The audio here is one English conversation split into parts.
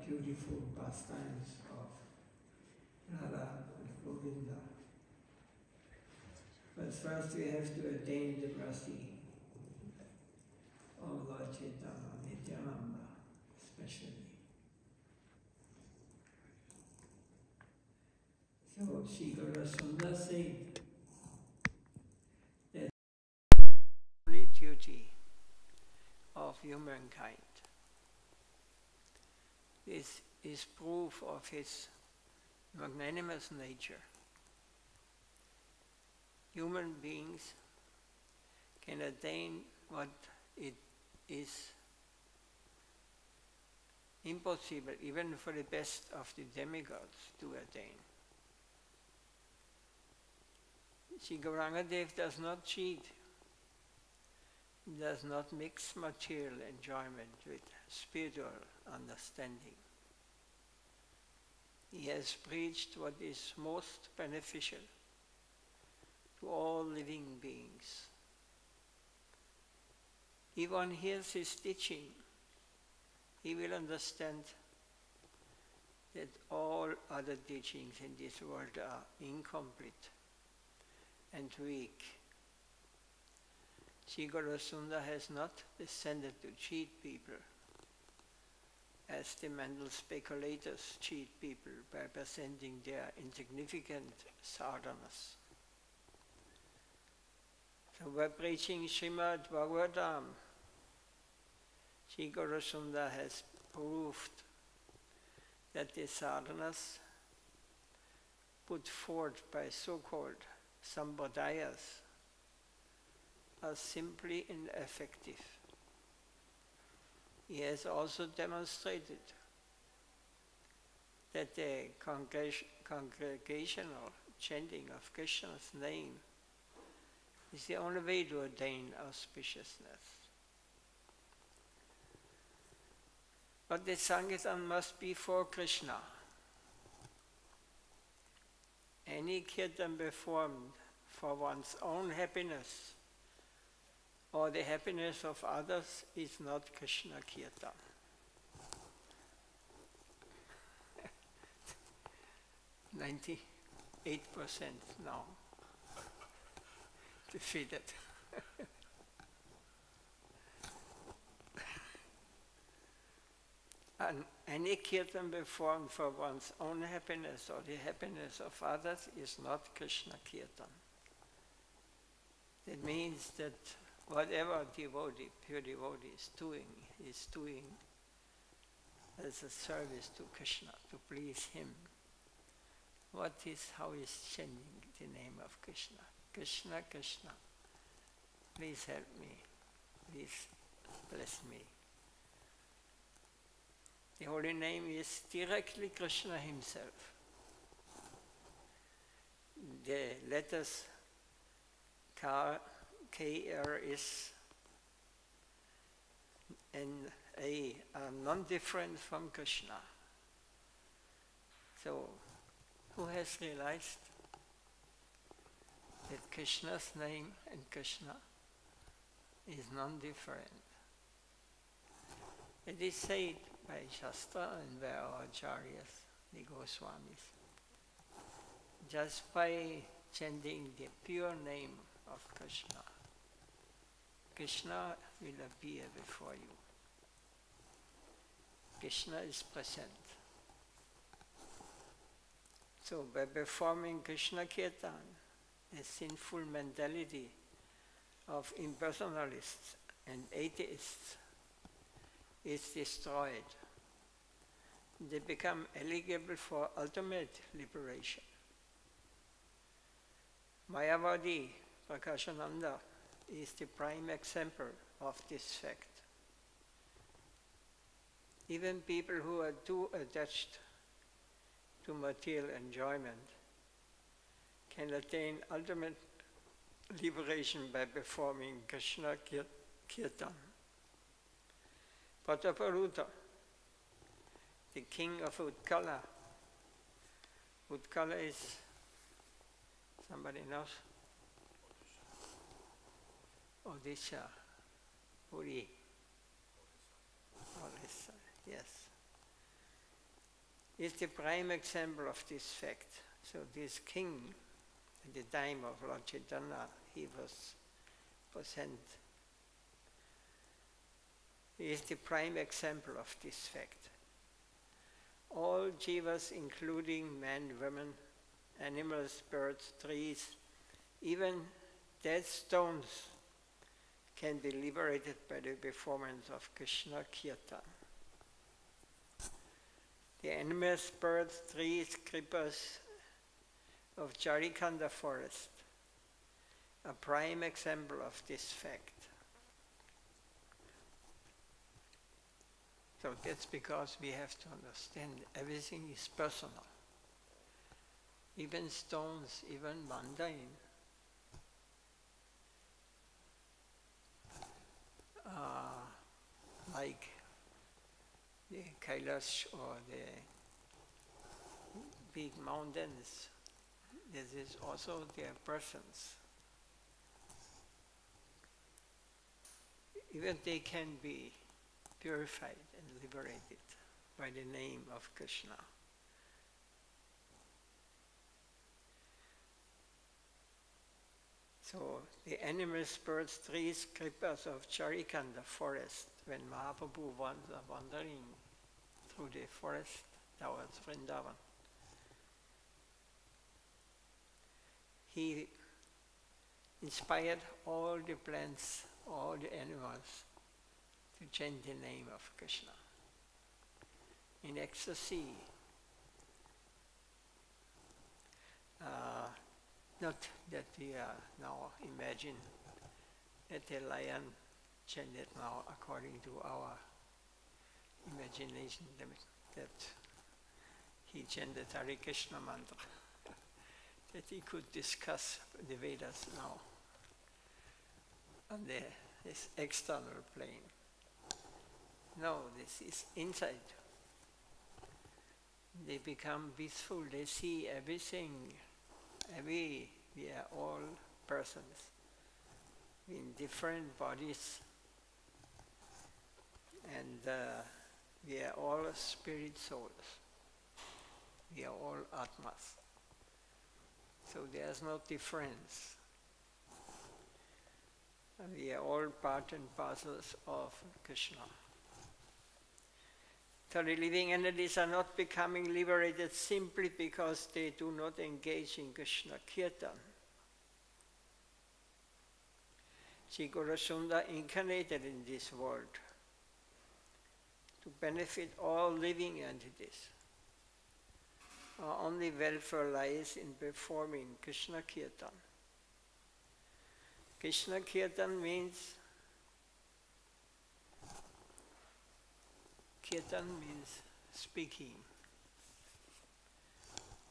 beautiful pastimes of Radha and Govinda. But first we have to attain the mercy of Lord Chaitanya, Nityananda especially. So Sri Gaurasundar said that the only duty of humankind. This is proof of his magnanimous nature. Human beings can attain what it is impossible even for the best of the demigods to attain. Sri Gaurangadev does not cheat. He does not mix material enjoyment with spiritual understanding. He has preached what is most beneficial to all living beings. If one hears his teaching, he will understand that all other teachings in this world are incomplete and weak. Sri Gaurasundar has not descended to cheat people, as the mental speculators cheat people by presenting their insignificant sadhanas. So by preaching Srimad Bhagavatam, Sri Gaurasundar has proved that the sadhanas put forth by so-called sampradayas are simply ineffective. He has also demonstrated that the congregational chanting of Krishna's name is the only way to attain auspiciousness. But the Sankirtan must be for Krishna. Any kirtan performed for one's own happiness or the happiness of others is not Krishna Kirtan. %98 now defeated. And any kirtan performed for one's own happiness or the happiness of others is not Krishna Kirtan. That means that whatever devotee, pure devotee is doing as a service to Krishna, to please him. How is chanting the name of Krishna? Krishna, Krishna, please help me, please bless me. The holy name is directly Krishna himself. The letters KRS and A are non-different from Krishna. So, who has realized that Krishna's name and Krishna is non-different? It is said by Shastra and by our acharyas, the Goswamis. Just by chanting the pure name of Krishna, Krishna will appear before you. Krishna is present. So by performing Krishna Kirtan, the sinful mentality of impersonalists and atheists is destroyed. They become eligible for ultimate liberation. Mayavadi Prakashananda is the prime example of this fact. Even people who are too attached to material enjoyment can attain ultimate liberation by performing Krishna Kirtan. Prataparuta, the king of Utkala. Utkala is, somebody knows? Odisha, Puri, Odisha, yes. is the prime example of this fact. So this king, at the time of Lord Chaitanya, he was sent. He is the prime example of this fact. All jivas, including men, women, animals, birds, trees, even dead stones, can be liberated by the performance of Krishna Kirtan. The animals, birds, trees, creepers of Charikanda forest, a prime example of this fact. So that's because we have to understand everything is personal. Even stones, even mundane, like the Kailash or the big mountains, this is also their persons. Even they can be purified and liberated by the name of Krishna. So the animals, birds, trees, creepers of Charikanda forest, when Mahaprabhu was wandering through the forest towards Vrindavan, he inspired all the plants, all the animals to chant the name of Krishna in ecstasy. Not that we now imagine that the lion chanted now according to our imagination, that he chanted Hare Krishna mantra, that he could discuss the Vedas now on this external plane. No, this is inside. They become peaceful, they see everything. We are all persons in different bodies, and we are all spirit souls. We are all Atmas. So there's no difference. And we are all part and parcels of Krishna. So the living entities are not becoming liberated simply because they do not engage in Krishna Kirtan. Sri Gaurasundar incarnated in this world to benefit all living entities. Our only welfare lies in performing Krishna Kirtan. Krishna Kirtan means speaking.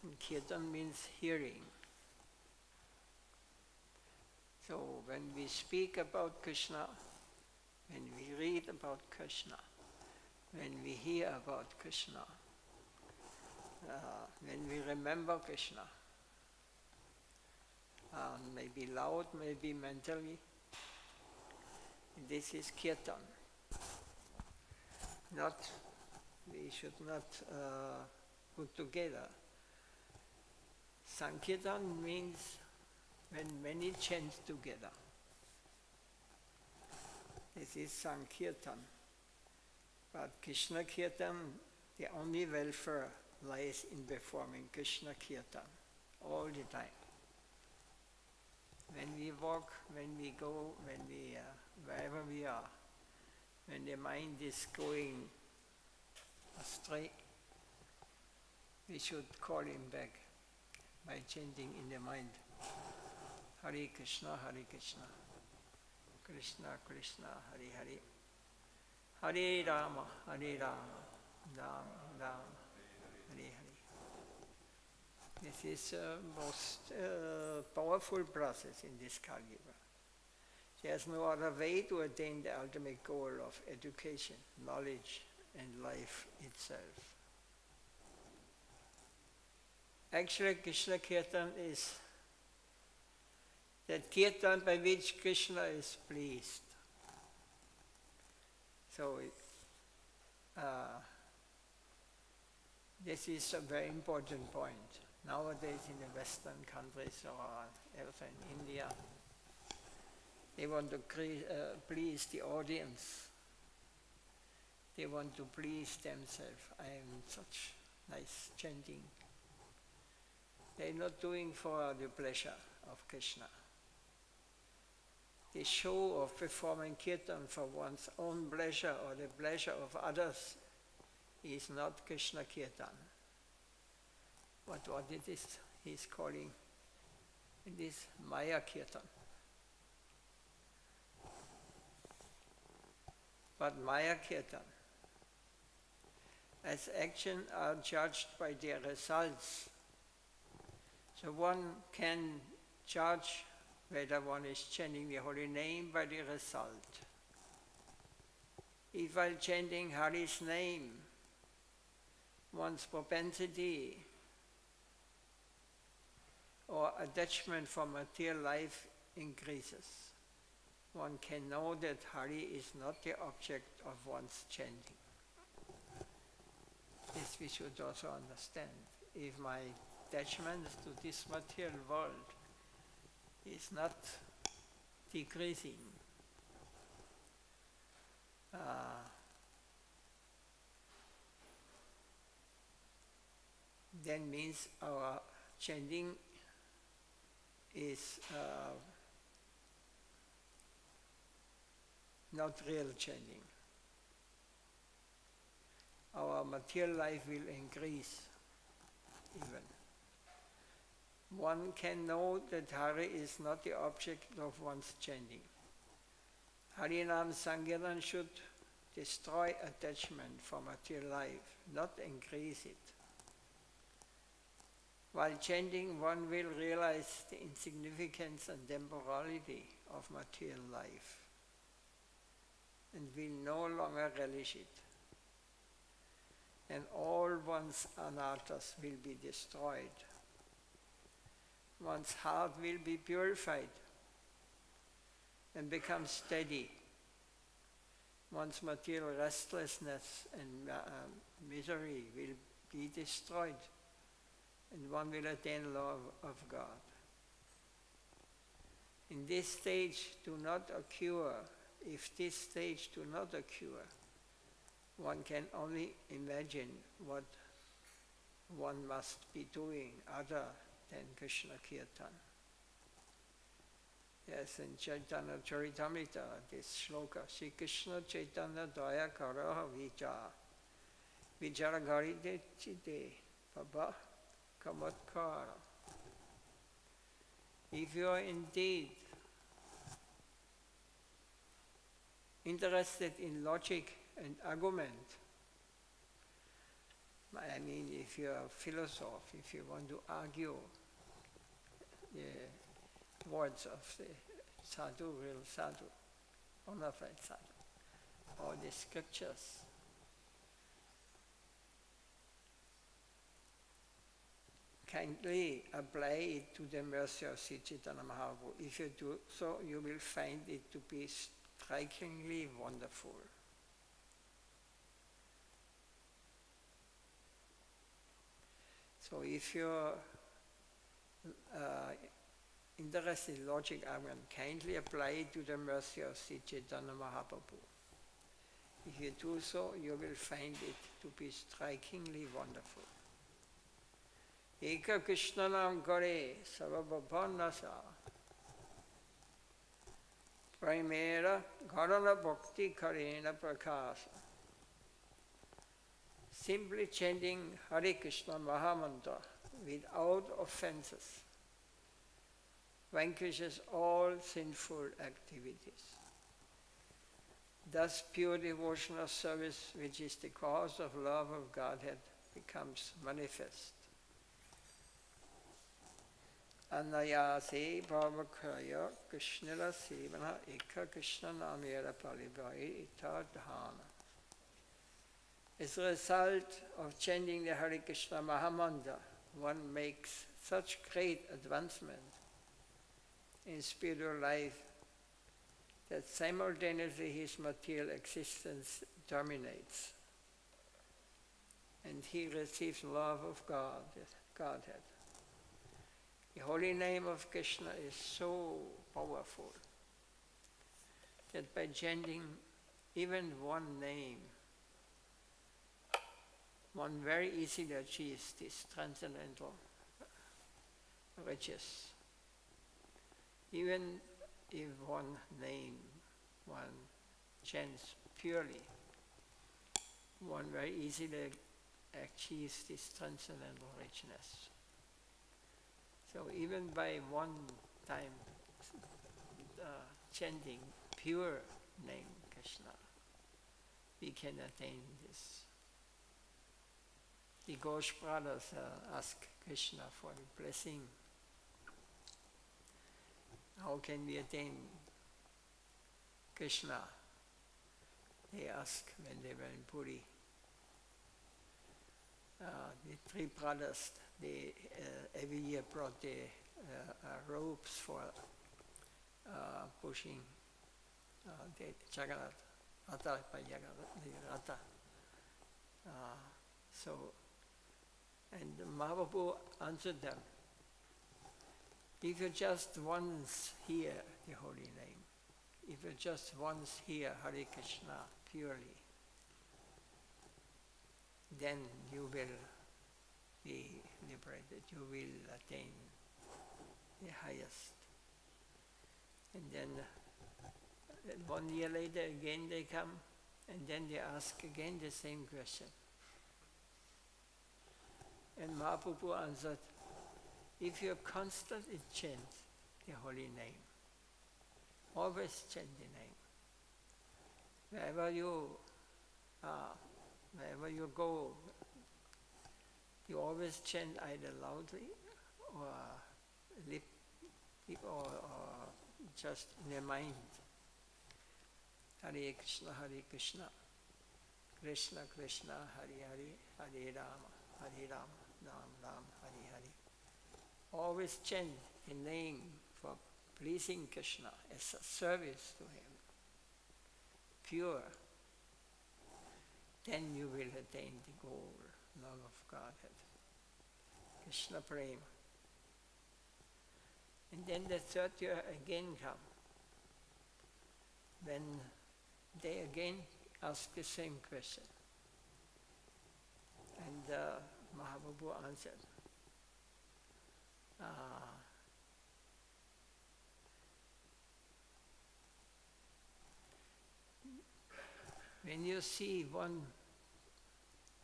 And Kirtan means hearing. So when we speak about Krishna, when we read about Krishna, when we hear about Krishna, when we remember Krishna, maybe loud, maybe mentally, this is Kirtan. We should not put together. Sankirtan means when many chant together. This is Sankirtan. But Krishna Kirtan, the only welfare lies in performing Krishna Kirtan all the time. When we walk, when we go, when we wherever we are, when the mind is going astray, we should call him back by chanting in the mind, Hare Krishna, Krishna Krishna, Hare Hare, Hare Rama, Rama Rama, Hare Hare. This is the most powerful process in this Kali Yuga. There's no other way to attain the ultimate goal of education, knowledge, and life itself. Actually, Krishna Kirtan is that Kirtan by which Krishna is pleased. So This is a very important point. Nowadays in the Western countries or also in India, they want to please the audience. They want to please themselves. I am such nice chanting. They're not doing for the pleasure of Krishna. The show of performing Kirtan for one's own pleasure or the pleasure of others is not Krishna Kirtan. But what it is, he's calling it is Maya Kirtan. But Maya Kirtan, as actions are judged by their results, so one can judge whether one is chanting the holy name by the result. If while chanting Hari's name, one's propensity or attachment for material life increases, one can know that Hari is not the object of one's chanting. This we should also understand. If my attachment to this material world is not decreasing, then means our chanting is not real chanting. Our material life will increase even. One can know that Hari is not the object of one's chanting. Harinam Sankirtan should destroy attachment for material life, not increase it. While chanting, one will realize the insignificance and temporality of material life and will no longer relish it. And all one's anarthas will be destroyed. One's heart will be purified and become steady. One's material restlessness and misery will be destroyed, and one will attain love of God. In this stage do not occur. If this stage do not occur, one can only imagine what one must be doing other than Krishna Kirtan. Yes, in Chaitanya Charitamrita, this shloka, Sri Krishna Chaitanya Daya Karaha Vichara Garite Chite Baba Kamatkara. If you are indeed interested in logic and argument, I mean, if you are a philosopher, if you want to argue the words of the sadhu, real sadhu, bona fide sadhu, or the scriptures, kindly apply it to the mercy of Sri Chaitanya Mahaprabhu. If you do so, you will find it to be strikingly wonderful. So if you're interested in logic argument, kindly apply it to the mercy of Sri Chaitanya Mahaprabhu. If you do so, you will find it to be strikingly wonderful. Eka Krishna nam kare sarvabhavanasa Primera Gharana Bhakti Karena Prakasa. Simply chanting Hare Krishna Mahamantra without offenses vanquishes all sinful activities. Thus pure devotional service, which is the cause of love of Godhead, becomes manifest. Anayase Bhavakraya Krishnala Sevana Eka Krishna Namera Palibhai Itardhana. As a result of chanting the Hare Krishna Mahamantra, one makes such great advancement in spiritual life that simultaneously his material existence terminates and he receives love of God, Godhead. The holy name of Krishna is so powerful that by chanting even one name, one very easily achieves this transcendental riches. Even if one name, one chants purely, one very easily achieves this transcendental richness. So even by one time chanting pure name Krishna, we can attain this. The Ghosh brothers ask Krishna for the blessing. How can we attain Krishna? They asked when they were in Puri. The three brothers, they every year brought the ropes for pushing the Jagannath, Radha by Radha. And Mahaprabhu answered them, if you just once hear the holy name, if you just once hear Hare Krishna purely, then you will be liberated, you will attain the highest. And then 1 year later again they come, and then they ask again the same question. And Mahaprabhu answered, if you constantly chant the holy name, always chant the name, wherever you are, wherever you go, you always chant either loudly or lip or just in your mind. Hare Krishna, Krishna Krishna, Hare Hare, Hare Rama, Hare Rama, Ram Ram, Hare Hare. Always chant the name for pleasing Krishna as a service to him. Pure. Then you will attain the goal, love of Godhead. Krishna Prema. And then the third year again come, when they again ask the same question. And Mahaprabhu answered, when you see one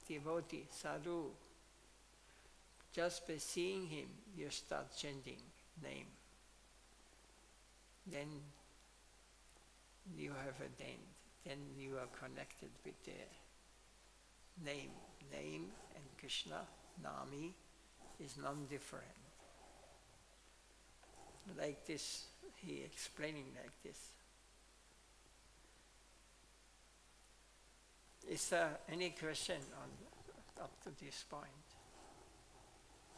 devotee, sadhu, just by seeing him, you start chanting name. Then you have attained. Then you are connected with the name. Name and Krishna, Nami, is non-different. Like this, he explaining like this. Is there any question on up to this point?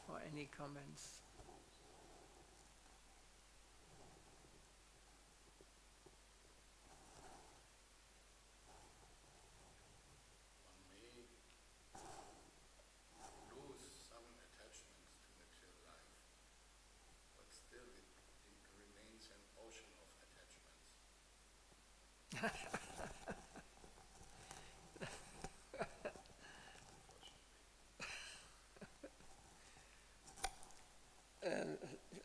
Or any comments?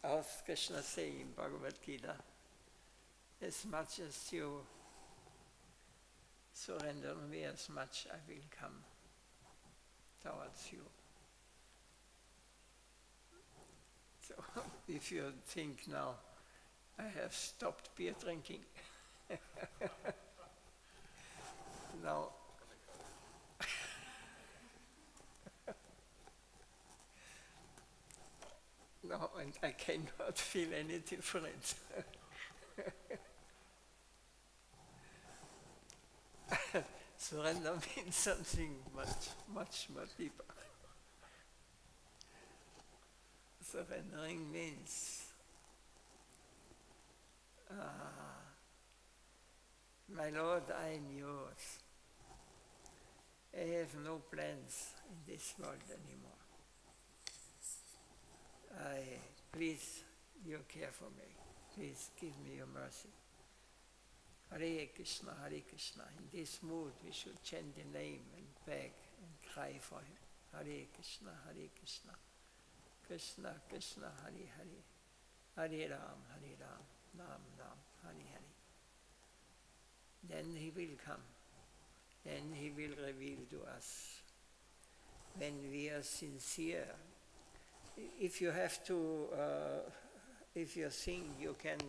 As Krishna saying in Bhagavad Gita, as much as you surrender me, as much I will come towards you. So if you think now, I have stopped beer drinking, now no, and I cannot feel any difference. Surrender means something much more deeper. Surrendering means my Lord, I am yours. I have no plans in this world anymore. Please, you care for me. Please give me your mercy. Hare Krishna, Hare Krishna. In this mood, we should chant the name and beg and cry for him. Hare Krishna, Hare Krishna. Krishna, Krishna, Hare Hare. Hare Ram, Hare Ram. Ram, Ram, Hare Hare. Then he will come. Then he will reveal to us. When we are sincere, if you have to, if you think you can,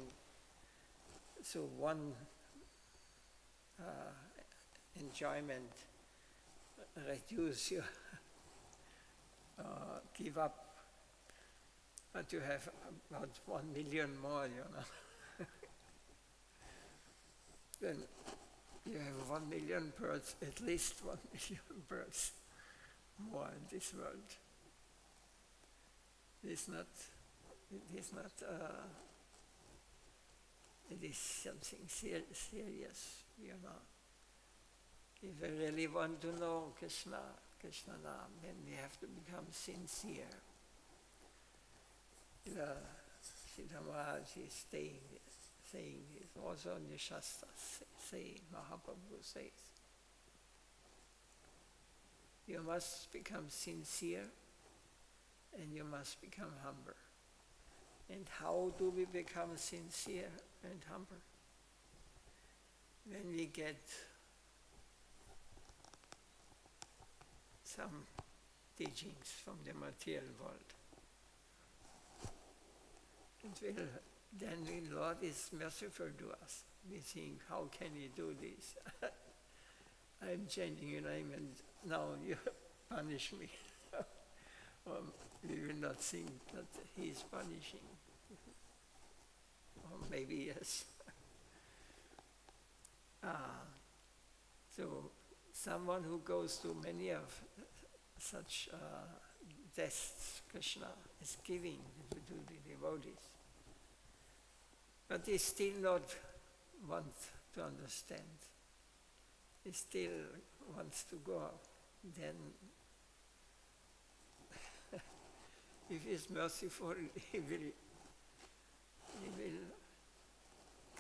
so one enjoyment, reduce your, give up, but you have about 1 million more, then you have 1 million birds, at least 1 million birds more in this world. It is not, it is something serious, If we really want to know Krishna, Krishna Nam, then we have to become sincere. Sita Maharaj is saying this, also in the Shastras, Mahaprabhu says. You must become sincere and you must become humble. And how do we become sincere and humble? When we get some teachings from the material world. Then the Lord is merciful to us. We think, how can He do this? I'm chanting your name and now you punish me. Or we will not think that He is punishing. Or maybe yes. So someone who goes through many of such tests, Krishna is giving to the devotees. But they still not want to understand. He still wants to go. Then, if He is merciful, He will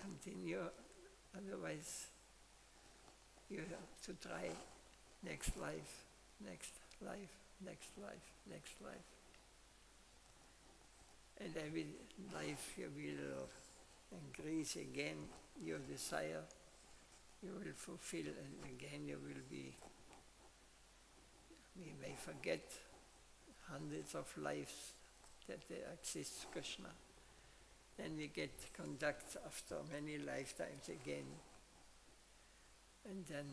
continue. Otherwise, you have to try next life, next life, next life, next life. And every life you will increase again your desire, you will fulfill, and again you will be, we may forget hundreds of lives that there exists Krishna. Then we get contact after many lifetimes again. And then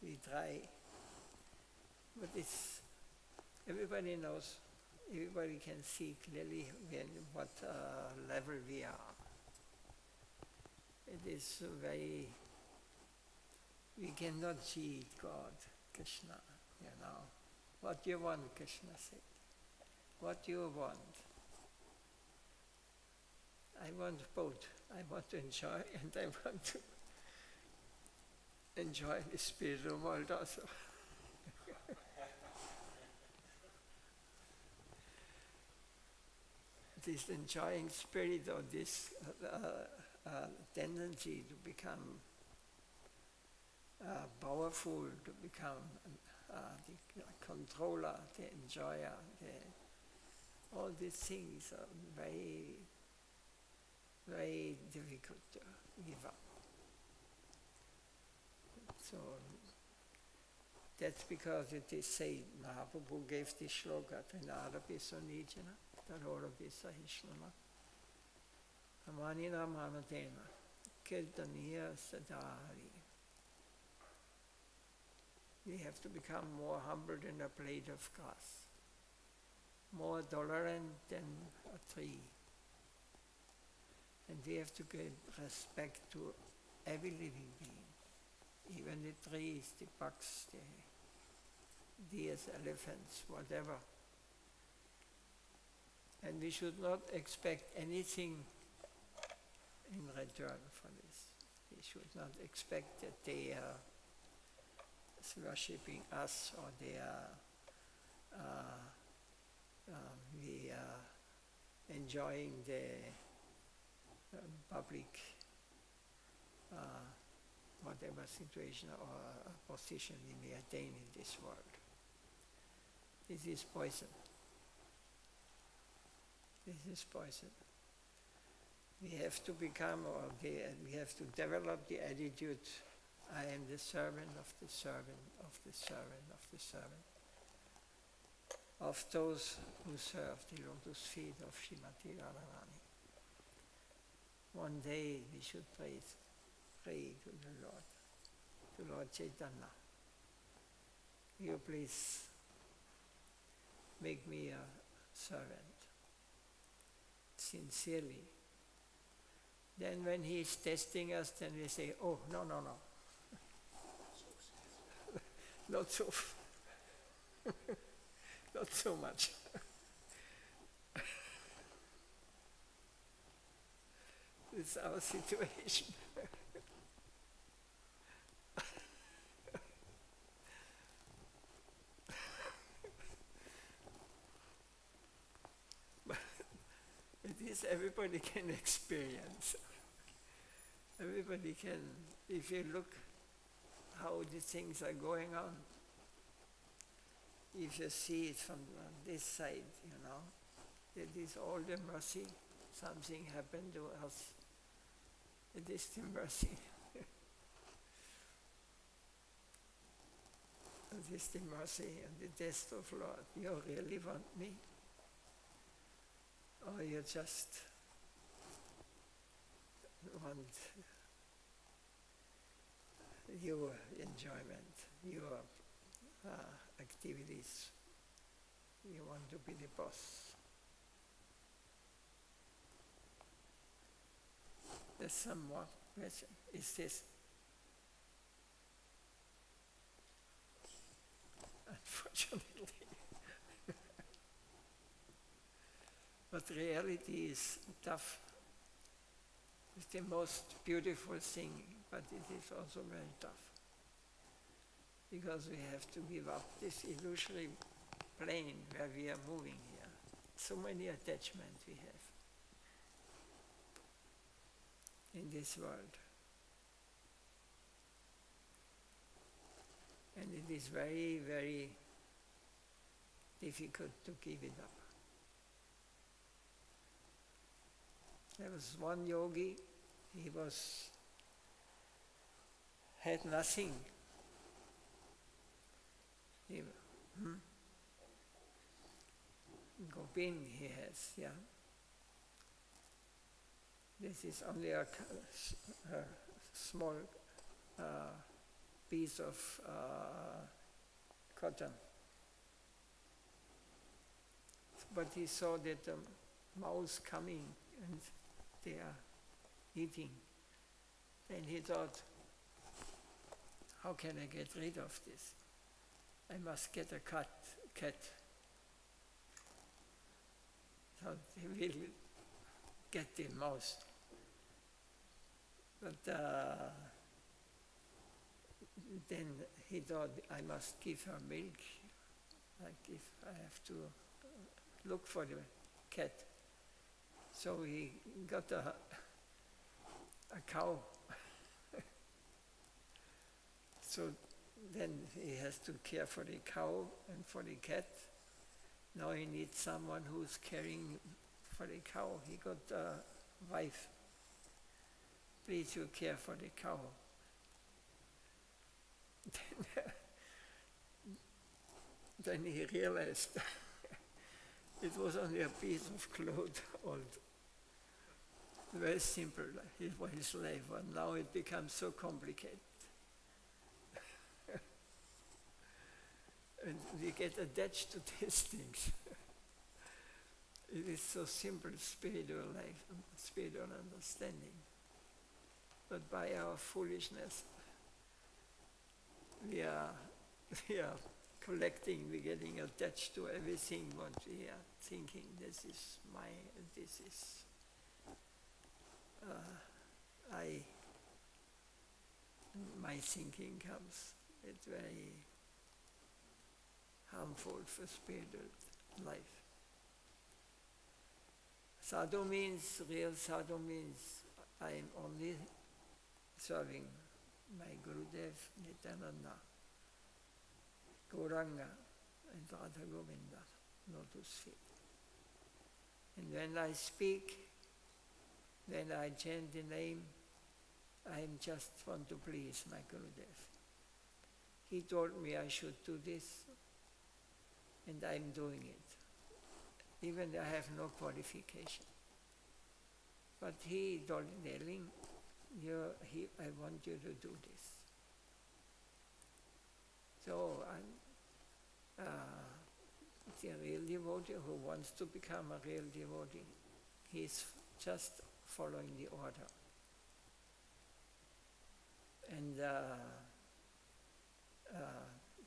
we try. But it's, everybody knows, everybody can see clearly what level we are. It is very, we cannot see God, Krishna, What you want, Krishna said. What you want. I want both. I want to enjoy and I want to enjoy the spiritual world also. This enjoying spirit or this tendency to become powerful, to become the controller, the enjoyer, all these things are very, very difficult to give up. So that's because it is said, Mahaprabhu gave this shloka, Trinadapi Sonijana, Tarorapi Sahishnama, Amanina Manatena, Kirtaniya Sadhari. We have to become more humble than a blade of grass, more tolerant than a tree. And we have to give respect to every living being, even the trees, the bugs, the deers, elephants, whatever. And we should not expect anything in return for this. We should not expect that they worshipping us, or they are enjoying the public whatever situation or position we may attain in this world. This is poison. This is poison. We have to become, or we have to develop the attitude, I am the servant of the servant of the servant of the servant of those who serve the lotus feet of Srimati Radharani. One day we should pray to the Lord Chaitanya. You please make me a servant, sincerely. Then when he is testing us, then we say, oh, no. Not so, not so much. It's our situation. But it is everybody can experience. Everybody can, if you look how the things are going on, if you see it from this side, that is all the mercy. Something happened to us. It is the mercy. It is the mercy and the test of Lord. You really want me? Or you just want your enjoyment, your activities. You want to be the boss. There's some more question. Is this? Unfortunately. But reality is tough. It's the most beautiful thing, but it is also very tough. Because we have to give up this illusory plane where we are moving here. So many attachments we have in this world. And it is very, very difficult to give it up. There was one yogi, he had nothing. Govinda he has, yeah. This is only a small piece of cotton. But he saw that the mouse coming and they are eating. And he thought, how can I get rid of this? I must get a cat. So he will get the mouse. But then he thought, I must give her milk. I have to look for the cat. So he got a cow. So then he has to care for the cow and for the cat. Now he needs someone who's caring for the cow. He got a wife. Please, you care for the cow. Then he realized it was only a piece of cloth, old. Very simple, for his life, but now it becomes so complicated. And we get attached to these things. It is so simple, spiritual life, spiritual understanding. But by our foolishness, we are collecting, we're getting attached to everything what we are thinking. This is my thinking comes. It's very harmful for spiritual life. Sadhu means, real sadhu means I am only serving my Gurudev, Nityananda, Gauranga, and Radha Govinda, lotus feet. And when I speak, when I chant the name, I just want to please my Gurudev. He told me I should do this, and I'm doing it. Even I have no qualification. But he told Nelling, I want you to do this. So the real devotee who wants to become a real devotee, he's just following the order. And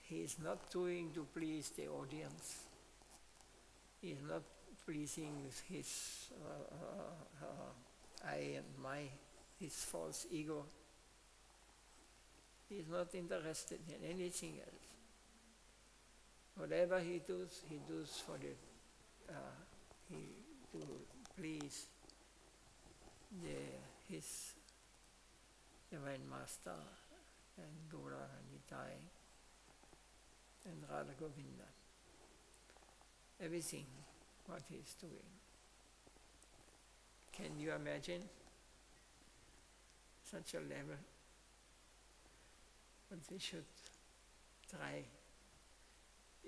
he is not doing to please the audience. He is not pleasing his I and my, his false ego. He is not interested in anything else. Whatever he does for to please his Divine Master and Gauranga Nitai and Radha Govinda. Everything what he is doing. Can you imagine such a level? But we should try.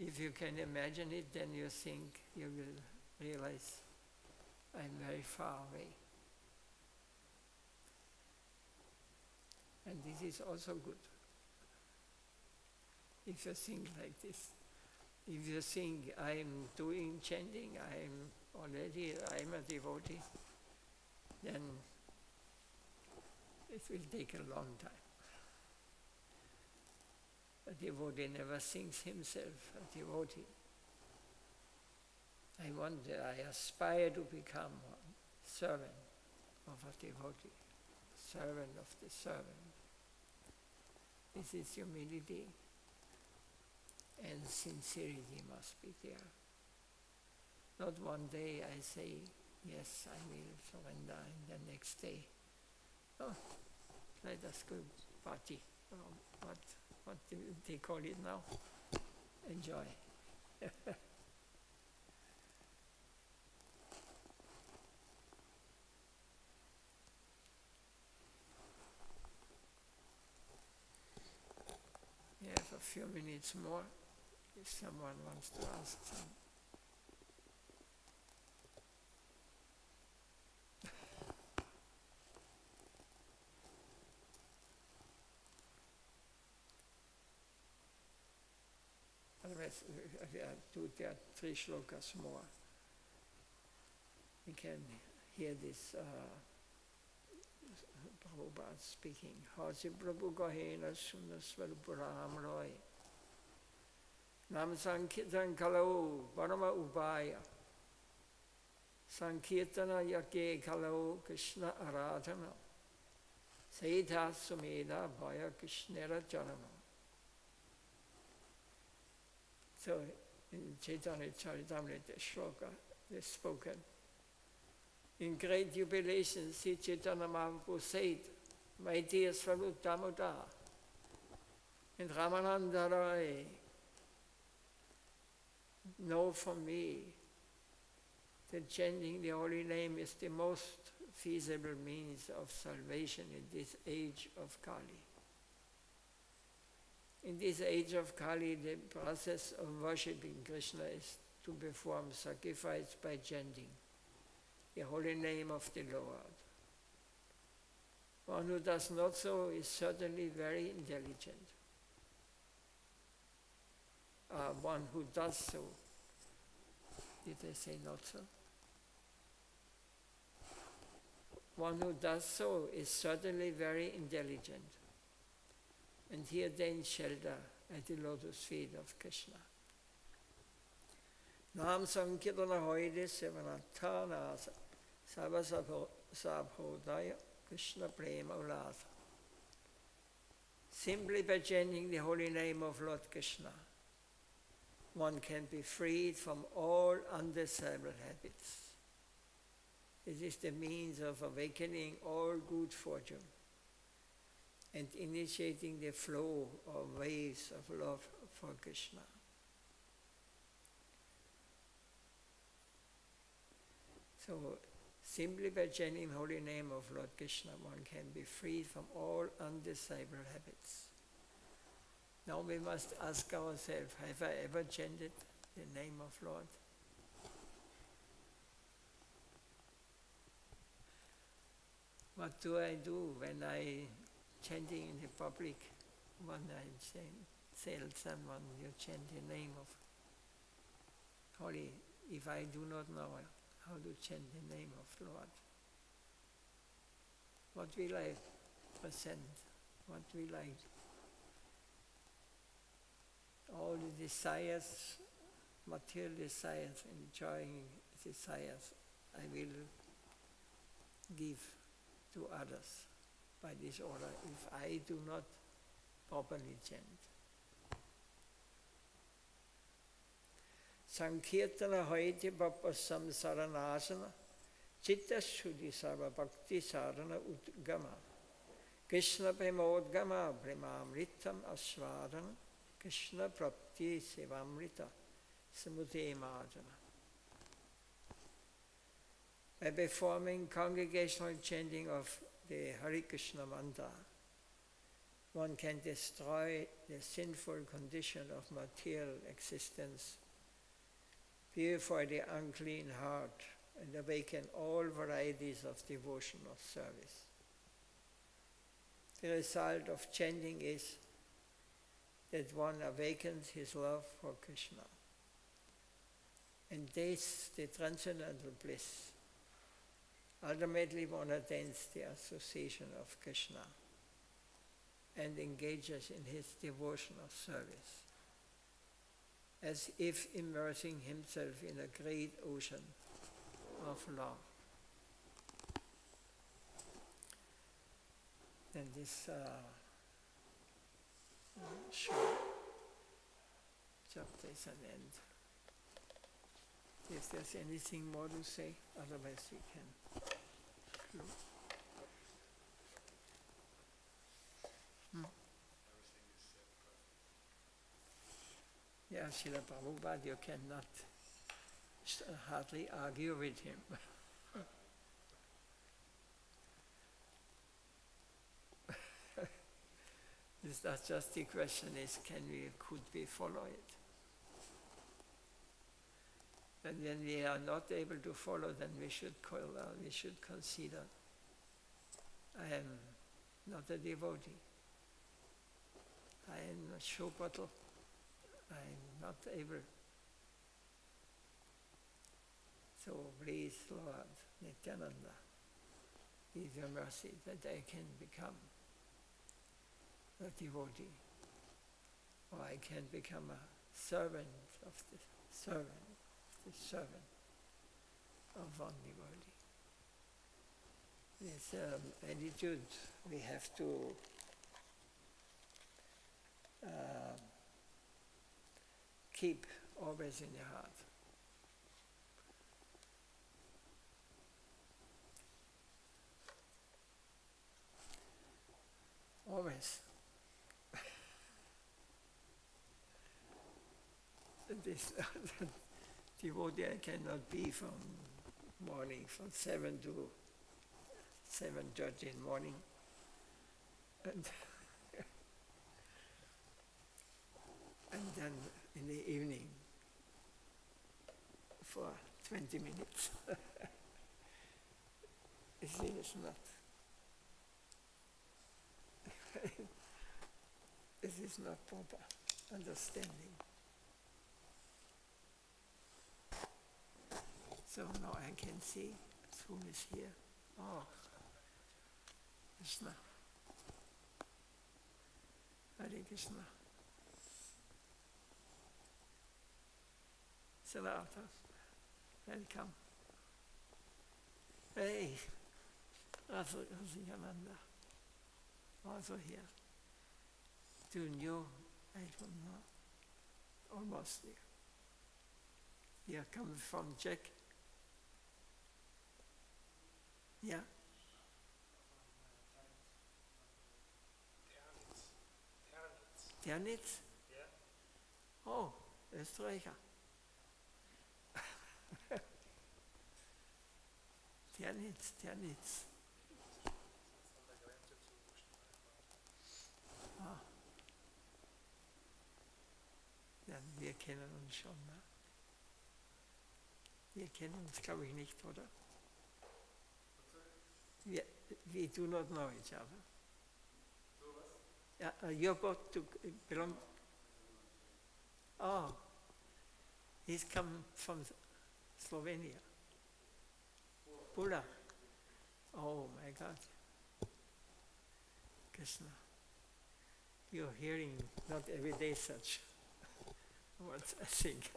If you can imagine it, then you think, you will realize I'm very far away. And this is also good. If you think like this, if you think I'm doing chanting, I'm a devotee, then it will take a long time. A devotee never thinks himself a devotee. I aspire to become a servant of a devotee, servant of the servant. This is humility, and sincerity must be there. Not one day I say, yes, I will surrender, and the next day, oh, let us go party. What do they call it now? Enjoy. We have a few minutes more if someone wants to ask something. Otherwise, there are 3 shlokas more. We can hear this Prabhupada speaking. Hasi Prabhu Gahena Sunasvarupuram Roy. Nam Sankirtan Kalau Parama Ubaya. Sankirtana Yake Kalau Krishna Aradhana. Saitha Sumeda Bhaya Krishnera Charana. So in Chaitanya Charitamrita shloka is spoken. In great jubilation, Sri Chaitanya Mahaprabhu said, my dear Swarup Damodar, and Ramananda Roy, know from me that chanting the holy name is the most feasible means of salvation in this age of Kali. In this age of Kali, the process of worshipping Krishna is to perform sacrifice by chanting the holy name of the Lord. One who does not so is certainly very intelligent. One who does so, did I say not so? One who does so is certainly very intelligent. And here then shelter at the lotus feet of Krishna. Nam Sankirtana Hoide Sevanatana Sabhasabhodaya Krishna Prema Ulasa. Simply by chanting the holy name of Lord Krishna, one can be freed from all undesirable habits. It is the means of awakening all good fortune and initiating the flow or waves of love for Krishna. So, simply by chanting the holy name of Lord Krishna, one can be freed from all undesirable habits. Now we must ask ourselves, have I ever chanted the name of Lord? What do I do when I chanting in the public? When I tell someone, you chant the name of holy, if I do not know how to chant the name of Lord, what will I present? What will I? All the desires, material desires, enjoying desires, I will give to others by this order if I do not properly chant. Sankirtana hoiti papa samsaranasana chitta shuddhi sarva bhakti sarana udgama Krishna premodgama premamritam asvarana Krishna prapti sevamrita samute marjana. By performing congregational chanting of the Hare Krishna mantra, one can destroy the sinful condition of material existence, purify the unclean heart, and awaken all varieties of devotional service. The result of chanting is that one awakens his love for Krishna and tastes the transcendental bliss. Ultimately, one attains the association of Krishna and engages in his devotional service, as if immersing himself in a great ocean of love. And this short chapter is an end. If there's anything more to say, otherwise we can close. Yeah, Srila Prabhupada, you cannot hardly argue with him. It's not just the question is, could we follow it? And when we are not able to follow, then we should consider, I am not a devotee. I am a show bottle. I am not able. So please, Lord Nityananda, give your mercy that I can become a devotee, or I can become a servant of the servant of one devotee. This attitude we have to keep always in your heart. Always. This devotee I cannot be from morning, from 7 to 7:30 in the morning. And then in the evening for 20 minutes. This is not. This is not proper understanding. So now I can see who is here. Oh, Krishna. Hare Krishna. Sadhaka, welcome. Hey, Radha, also here. Too new, I don't know. Almost there. You come from Czech? Yeah? Ternitz? Yeah. Oh, Österreicher. Ternitz. Ah. Ja, wir kennen uns schon. Ne? Wir kennen uns, glaube ich, nicht, oder? We do not know each other. Yeah, you're both to belong. Oh, he's come from Slovenia. Pula. Oh my God. Krishna. You're hearing not every day such words, I think.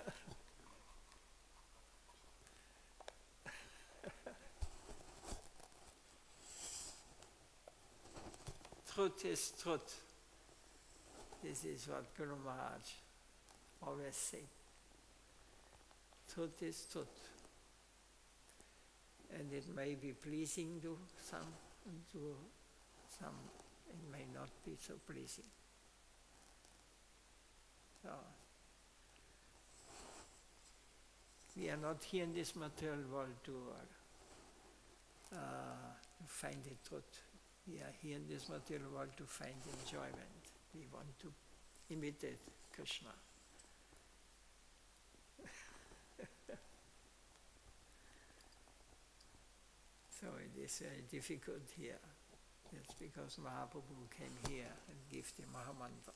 Truth is truth. This is what Guru Maharaj always said. Truth is truth. And it may be pleasing to some, and to some it may not be so pleasing. So, we are not here in this material world to find the truth. We are here in this material world to find enjoyment. We want to imitate Krishna. So it is very difficult here. That's because Mahaprabhu came here and gave the Mahamantra.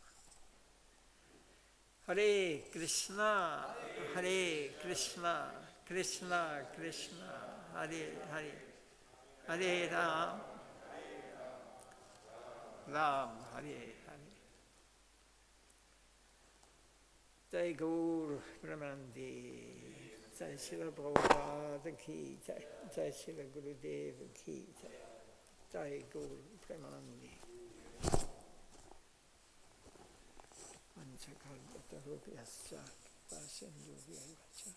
Hare Krishna, Hare Krishna, Krishna Krishna, Hare Hare, Hare Ram, Ram Hare Hare. Jai Gaur Brahmandi, Jai Srila Prabhupada ki Jai, Jai Srila Gurudeva ki Jai, Jai Gaur Brahmandi. Manchakalpatarubyascha, Pasindubhyavacha.